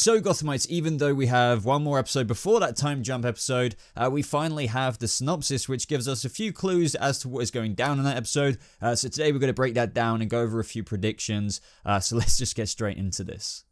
So Gothamites, even though we have one more episode before that time jump episode, we finally have the synopsis, which gives us a few clues as to what is going down in that episode. So today we're going to break that down and go over a few predictions. So let's just get straight into this.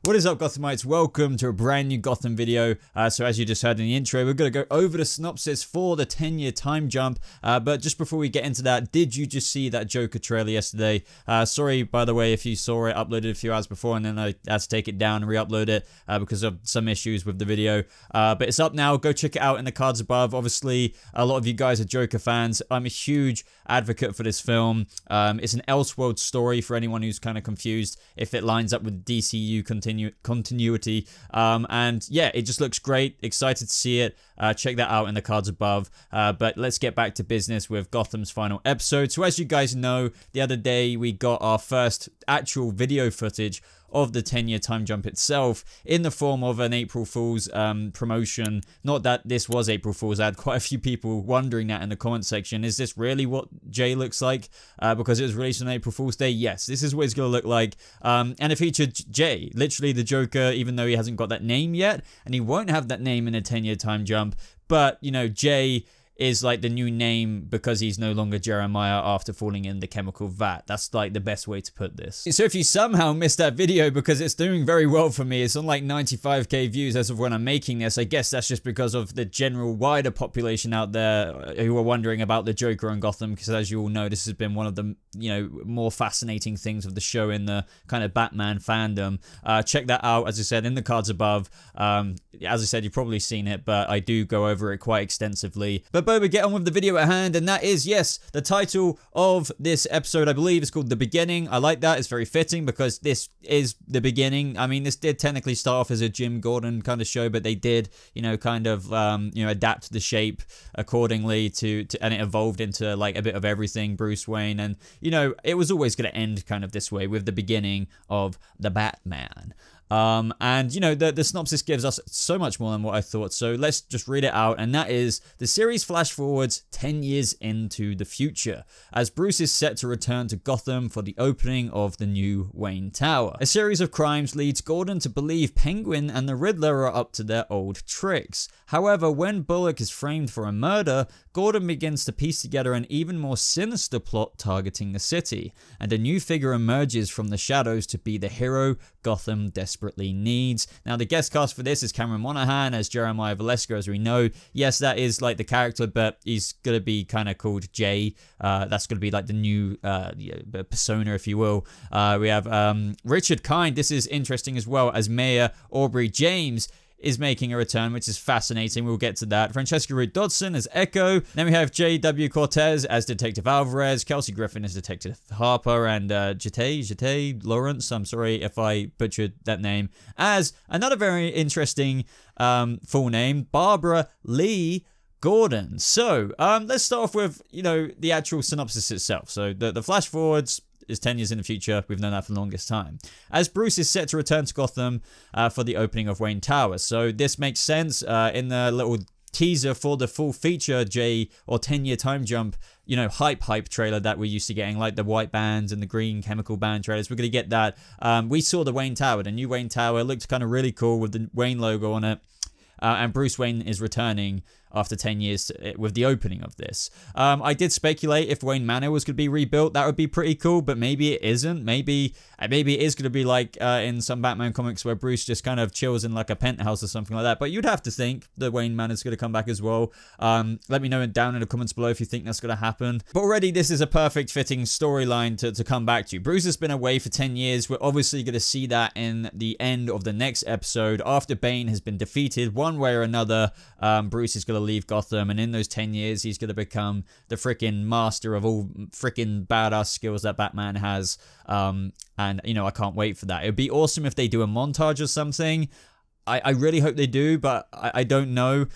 What is up, Gothamites? Welcome to a brand new Gotham video. So as you just heard in the intro, we're going to go over the synopsis for the 10-year time jump. But just before we get into that, did you just see that Joker trailer yesterday? Sorry, by the way, if you saw it uploaded a few hours before and then I had to take it down and re-upload it because of some issues with the video. But it's up now. Go check it out in the cards above. Obviously, a lot of you guys are Joker fans. I'm a huge advocate for this film. It's an Elseworld story for anyone who's kind of confused if it lines up with DCU continuity, and yeah, it just looks great. Excited to see it. Check that out in the cards above. But let's get back to business with Gotham's final episode. So as you guys know, the other day we got our first actual video footage of the 10-year time jump itself in the form of an April Fool's promotion. Not that this was April Fool's. I had quite a few people wondering that in the comment section. Is this really what Jay looks like? Because it was released on April Fool's Day. Yes, this is what it's going to look like. And it featured Jay, literally the Joker, even though he hasn't got that name yet. And he won't have that name in a 10-year time jump. But, you know, Jay is like the new name because he's no longer Jeremiah after falling in the chemical vat. That's like the best way to put this. So if you somehow missed that video, because it's doing very well for me, it's on like 95k views as of when I'm making this. I guess that's just because of the general wider population out there who are wondering about the Joker and Gotham, because as you all know, this has been one of the, you know, more fascinating things of the show in the kind of Batman fandom. Check that out, as I said, in the cards above. As I said, you've probably seen it, but I do go over it quite extensively. But Boba, get on with the video at hand, and that is, yes, the title of this episode, I believe, is called The Beginning. I like that. It's very fitting because this is the beginning. I mean, this did technically start off as a Jim Gordon kind of show, but they did, you know, kind of, you know, adapt the shape accordingly to and it evolved into like a bit of everything, Bruce Wayne, and, you know, it was always going to end kind of this way with the beginning of the Batman. And, you know, the synopsis gives us so much more than what I thought, so let's just read it out, and that is, the series flash forwards 10 years into the future, as Bruce is set to return to Gotham for the opening of the new Wayne Tower. A series of crimes leads Gordon to believe Penguin and the Riddler are up to their old tricks. However, when Bullock is framed for a murder, Gordon begins to piece together an even more sinister plot targeting the city, and a new figure emerges from the shadows to be the hero Gotham desperately needs. Now, the guest cast for this is Cameron Monaghan as Jeremiah Valeska, as we know. Yes, that is like the character, but he's going to be kind of called Jay. That's going to be like the new persona, if you will. We have Richard Kind. This is interesting as well, as Mayor Aubrey James is making a return, which is fascinating. We'll get to that. Francesca Root Dodson as Echo. Then we have J.W. Cortez as Detective Alvarez, Kelsey Griffin as Detective Harper, and Jete Lawrence, I'm sorry if I butchered that name, as another very interesting full name, Barbara Lee Gordon. So, let's start off with, you know, the actual synopsis itself. So, the flash forwards is 10 years in the future. We've known that for the longest time. As Bruce is set to return to Gotham for the opening of Wayne Tower. So this makes sense in the little teaser for the full feature 10-year time jump, you know, hype trailer that we're used to getting, like the white bands and the green chemical band trailers. We're going to get that. We saw the Wayne Tower, the new Wayne Tower. It looked kind of really cool with the Wayne logo on it. And Bruce Wayne is returning after 10 years with the opening of this. I did speculate if Wayne Manor was going to be rebuilt, that would be pretty cool, but maybe it isn't. Maybe it is going to be like in some Batman comics where Bruce just kind of chills in like a penthouse or something like that. But you'd have to think that Wayne Manor is going to come back as well. Let me know down in the comments below if you think that's going to happen. But already this is a perfect fitting storyline to come back to. Bruce has been away for 10 years. We're obviously going to see that in the end of the next episode. After Bane has been defeated one way or another, Bruce is going to leave Gotham, and in those 10 years he's going to become the freaking master of all freaking badass skills that Batman has. And you know, I can't wait for that. It would be awesome if they do a montage or something. I really hope they do, but I don't know.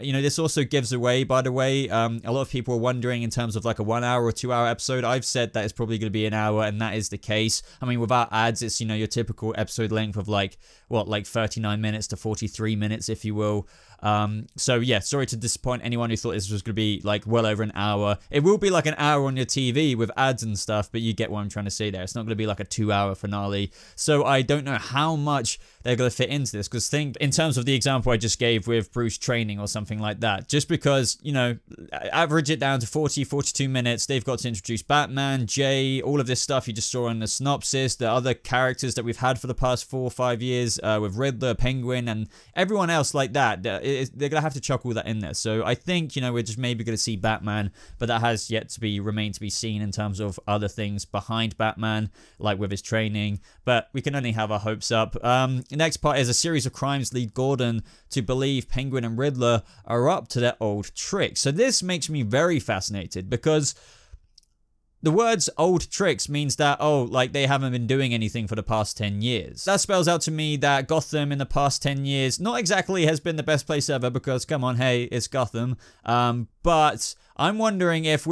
You know, this also gives away, by the way, a lot of people are wondering in terms of like a 1 hour or 2 hour episode. I've said that it's probably going to be an hour, and that is the case. I mean, without ads, it's, you know, your typical episode length of like, what, like 39 minutes to 43 minutes, if you will. So yeah, sorry to disappoint anyone who thought this was going to be like well over an hour. It will be like an hour on your TV with ads and stuff, but you get what I'm trying to say there. It's not going to be like a 2-hour finale. So I don't know how much they're going to fit into this, because think in terms of the example I just gave with Bruce training or something like that, just because, you know, average it down to 42 minutes, they've got to introduce Batman, Jay, all of this stuff you just saw in the synopsis, the other characters that we've had for the past 4 or 5 years, with Riddler, Penguin, and everyone else like that. They're going to have to chuck all that in there. So I think, you know, we're just maybe going to see Batman, but that has yet to remain to be seen in terms of other things behind Batman, like with his training, but we can only have our hopes up. The next part is a series of crimes lead Gordon to believe Penguin and Riddler are up to their old tricks. So this makes me very fascinated, because the words old tricks means that, oh, like they haven't been doing anything for the past 10 years. That spells out to me that Gotham in the past 10 years, not exactly has been the best place ever, because come on, hey, it's Gotham. But I'm wondering if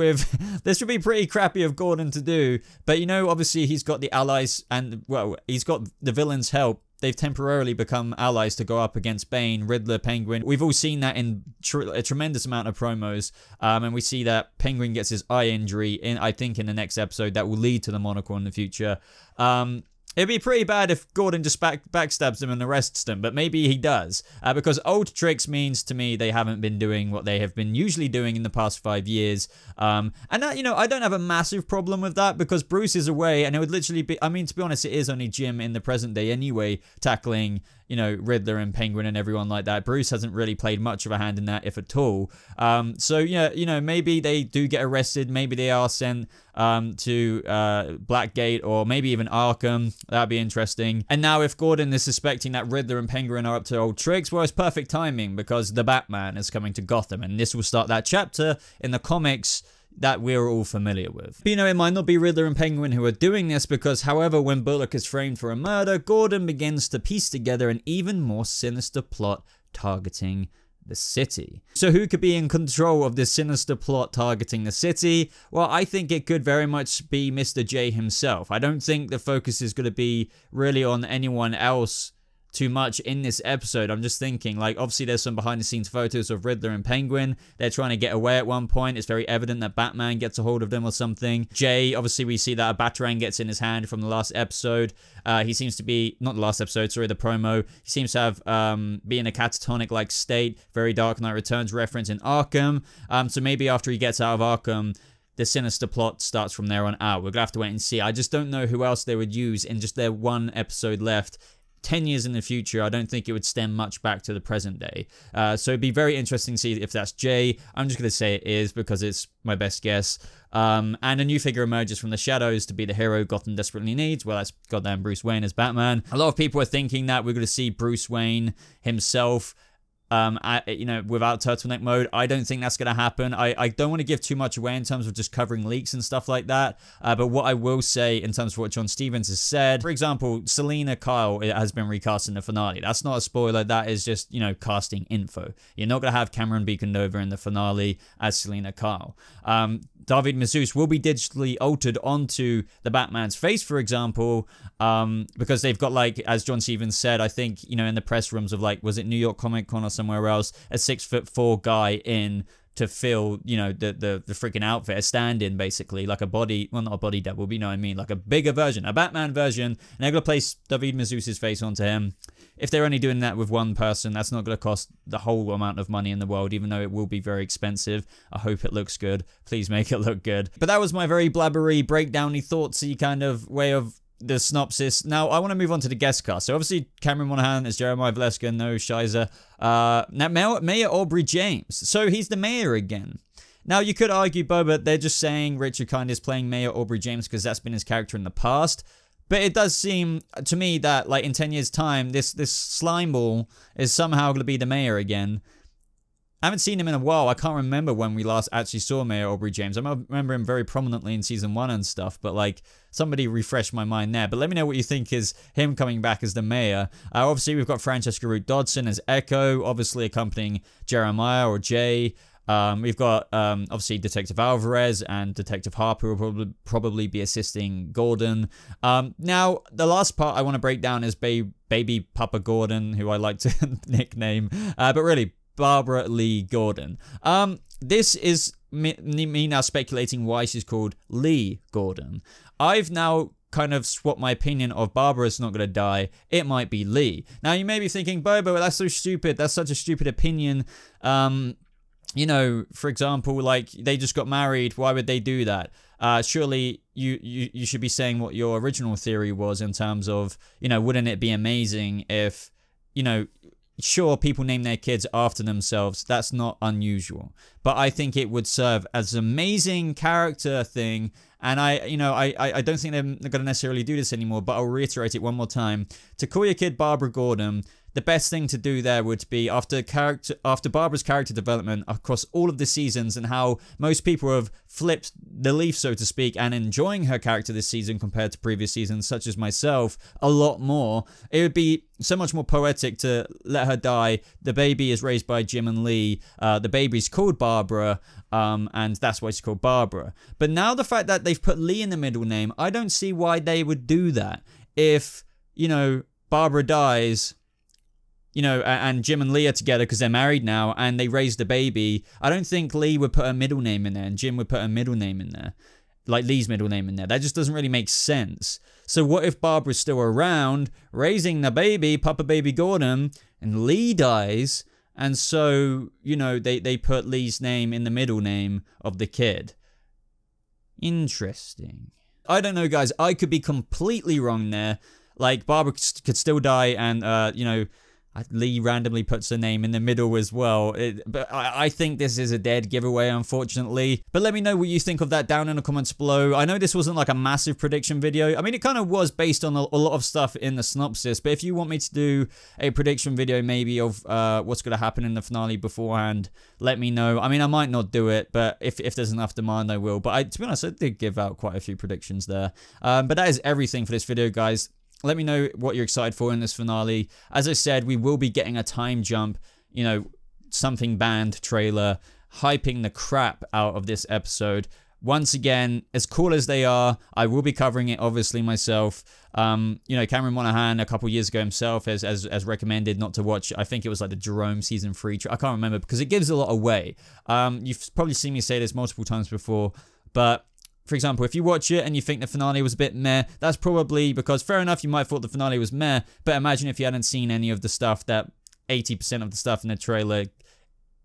this would be pretty crappy of Gordon to do, but you know, obviously he's got the allies and, well, he's got the villains' help. They've temporarily become allies to go up against Bane, Riddler, Penguin. We've all seen that in a tremendous amount of promos. And we see that Penguin gets his eye injury, I think in the next episode, that will lead to the monocle in the future. It'd be pretty bad if Gordon just backstabs him and arrests them, but maybe he does. Because old tricks means to me they haven't been doing what they have been usually doing in the past 5 years. And that, you know, I don't have a massive problem with that, because Bruce is away, and it would literally be, I mean, to be honest, it is only Jim in the present day anyway, tackling, you know, Riddler and Penguin and everyone like that. Bruce hasn't really played much of a hand in that, if at all. So yeah, you know, maybe they do get arrested, maybe they are sent to Blackgate, or maybe even Arkham. That'd be interesting. And now if Gordon is suspecting that Riddler and Penguin are up to old tricks, well, it's perfect timing, because the Batman is coming to Gotham, and this will start that chapter in the comics that we're all familiar with. But you know, it might not be Riddler and Penguin who are doing this, because however, when Bullock is framed for a murder, Gordon begins to piece together an even more sinister plot targeting the city. So who could be in control of this sinister plot targeting the city? Well, I think it could very much be Mr. J himself. I don't think the focus is going to be really on anyone else too much in this episode. I'm just thinking, like, obviously there's some behind the scenes photos of Riddler and Penguin. They're trying to get away at one point. It's very evident that Batman gets a hold of them or something. Jay, obviously we see that a Batarang gets in his hand from the last episode. He seems to be, not the last episode, sorry, the promo. He seems to have, be in a catatonic-like state. Very Dark Knight Returns reference in Arkham. So maybe after he gets out of Arkham, the sinister plot starts from there on out. We're gonna have to wait and see. I just don't know who else they would use in just their one episode left. 10 years in the future, I don't think it would stem much back to the present day. So it'd be very interesting to see if that's Jay. I'm just going to say it is, because it's my best guess. And a new figure emerges from the shadows to be the hero Gotham desperately needs. Well, that's goddamn Bruce Wayne as Batman. A lot of people are thinking that we're going to see Bruce Wayne himself, you know, without turtleneck mode. I don't think that's going to happen. I don't want to give too much away in terms of just covering leaks and stuff like that. But what I will say in terms of what John Stevens has said, for example, Selena Kyle has been recast in the finale. That's not a spoiler. That is just, you know, casting info. You're not going to have Cameron Beacon-Nova in the finale as Selena Kyle. David Mazouz will be digitally altered onto the Batman's face, for example, because they've got, like, as John Stevens said, I think, you know, in the press rooms of, like, was it New York Comic Con or somewhere else, a 6'4" guy in to fill, you know, the freaking outfit, a stand-in, basically, like a body, well, not a body double, but you know what I mean, like a bigger version, a Batman version, and they're going to place David Mazouz's face onto him. If they're only doing that with one person, that's not going to cost the whole amount of money in the world, even though it will be very expensive. I hope it looks good. Please make it look good. But that was my very blabbery, breakdowny, thoughtsy kind of way of the synopsis. Now, I want to move on to the guest cast. So, obviously, Cameron Monaghan is Jeremiah Valeska, no Shiza. Now, Mayor Aubrey James. So, he's the mayor again. Now, you could argue, Boba, they're just saying Richard Kind is playing Mayor Aubrey James because that's been his character in the past. But it does seem to me that, like, in 10 years' time, this slime ball is somehow going to be the mayor again. I haven't seen him in a while. I can't remember when we last actually saw Mayor Aubrey James. I remember him very prominently in season 1 and stuff, but, like, somebody refresh my mind there. But let me know what you think is him coming back as the mayor. Obviously, we've got Francesca Root Dodson as Echo, obviously accompanying Jeremiah or Jay. We've got, obviously, Detective Alvarez and Detective Harper will probably be assisting Gordon. Now, the last part I want to break down is Baby Papa Gordon, who I like to nickname. But really, Barbara Lee Gordon. This is me now speculating why she's called Lee Gordon. I've now kind of swapped my opinion of Barbara's not going to die. It might be Lee. Now, you may be thinking, Boba, that's so stupid. That's such a stupid opinion. You know, for example, like, they just got married. Why would they do that? Surely you should be saying what your original theory was in terms of, you know, wouldn't it be amazing if, you know, sure, people name their kids after themselves. That's not unusual. But I think it would serve as an amazing character thing. And I don't think they're going to necessarily do this anymore, but I'll reiterate it one more time. To call your kid Barbara Gordon, the best thing to do there would be, after Barbara's character development across all of the seasons and how most people have flipped the leaf, so to speak, and enjoying her character this season compared to previous seasons, such as myself, a lot more, it would be so much more poetic to let her die. The baby is raised by Jim and Lee. The baby's called Barbara, and that's why she's called Barbara. But now the fact that they've put Lee in the middle name, I don't see why they would do that. If, you know, Barbara dies, you know, and Jim and Lee are together because they're married now and they raised the baby, I don't think Lee would put her middle name in there and Jim would put her middle name in there. Like Lee's middle name in there. That just doesn't really make sense. So what if Barbara's still around, raising the baby, Papa Baby Gordon, and Lee dies, and so, you know, they put Lee's name in the middle name of the kid? Interesting. I don't know, guys. I could be completely wrong there. Like, Barbara could still die and, you know, Lee randomly puts her name in the middle as well. But I think this is a dead giveaway, unfortunately. But let me know what you think of that down in the comments below. I know this wasn't like a massive prediction video. I mean, it kind of was based on a lot of stuff in the synopsis. But if you want me to do a prediction video maybe of what's going to happen in the finale beforehand, let me know. I mean, I might not do it, but if there's enough demand, I will. But to be honest, I did give out quite a few predictions there. But that is everything for this video, guys. Let me know what you're excited for in this finale. As I said, we will be getting a time jump, you know, something banned trailer, hyping the crap out of this episode. Once again, as cool as they are, I will be covering it, obviously, myself. You know, Cameron Monaghan a couple years ago himself has recommended not to watch, I think it was like the Jerome season 3. I can't remember because it gives a lot away. You've probably seen me say this multiple times before, but for example, if you watch it and you think the finale was a bit meh, that's probably because, fair enough, you might have thought the finale was meh, but imagine if you hadn't seen any of the stuff that 80% of the stuff in the trailer,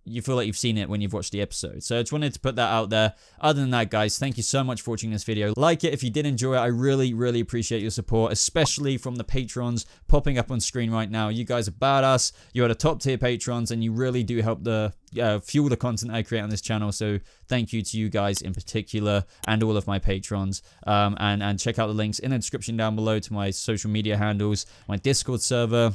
you feel like you've seen it when you've watched the episode. So I just wanted to put that out there. Other than that, guys, thank you so much for watching this video. Like it if you did enjoy it. I really, really appreciate your support, especially from the patrons popping up on screen right now. You guys are badass. You are the top tier patrons, and you really do help the fuel the content I create on this channel. So thank you to you guys in particular and all of my patrons. And check out the links in the description down below to my social media handles, my Discord server,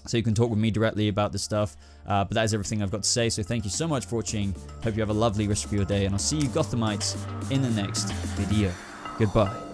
so you can talk with me directly about this stuff. But that is everything I've got to say, so thank you so much for watching. Hope you have a lovely rest of your day, and I'll see you Gothamites in the next video. Goodbye.